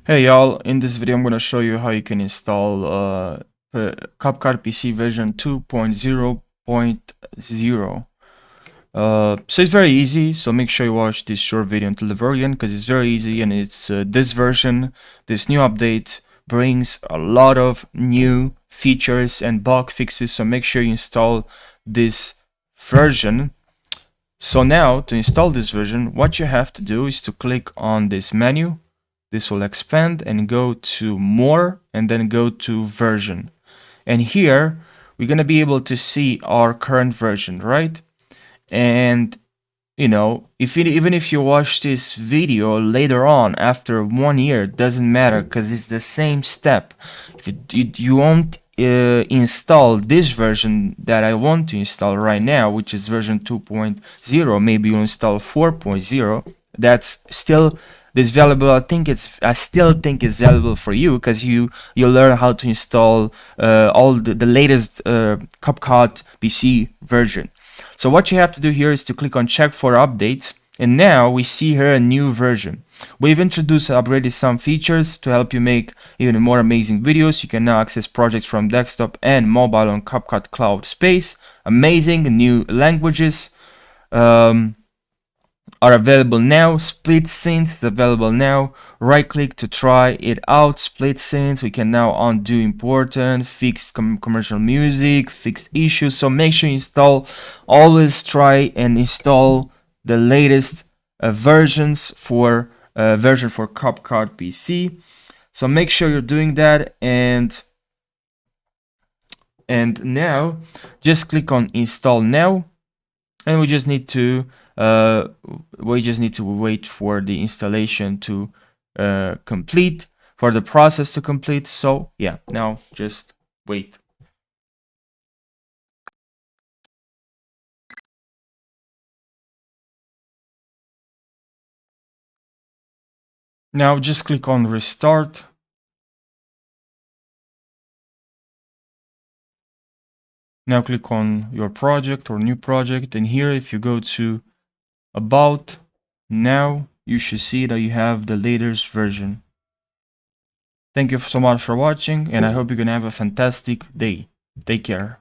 Hey y'all, in this video I'm going to show you how you can install Capcut PC version 2.0.0. So it's very easy, so make sure you watch this short video until the very end because it's very easy, and it's this version, this new update brings a lot of new features and bug fixes, so make sure you install this version. So now to install this version, what you have to do is to click on this menu. This will expand and go to more and then go to version. And here we're going to be able to see our current version, right? And even if you watch this video later on after 1 year, it doesn't matter because it's the same step. If you won't install this version that I want to install right now, which is version 2.0, maybe you'll install 4.0. That's still this valuable. I still think it's valuable for you because you learn how to install all the latest Capcut PC version. So what you have to do here is to click on check for updates, and now we see here a new version. We've introduced and upgraded some features to help you make even more amazing videos. You can now access projects from desktop and mobile on Capcut Cloud Space. Amazing new languages are available now. Split scenes is available now. Right click to try it out. Split scenes, we can now undo important, fixed commercial music, fixed issues. So make sure you install, always try and install the latest versions for version for Capcut PC. So make sure you're doing that, and now just click on install now, and we just need to wait for the installation to complete, for the process to complete. So yeah, now just wait. Now just click on restart. Now click on your project or new project, and here if you go to about, now you should see that you have the latest version. Thank you so much for watching, and I hope you're gonna have a fantastic day. Take care.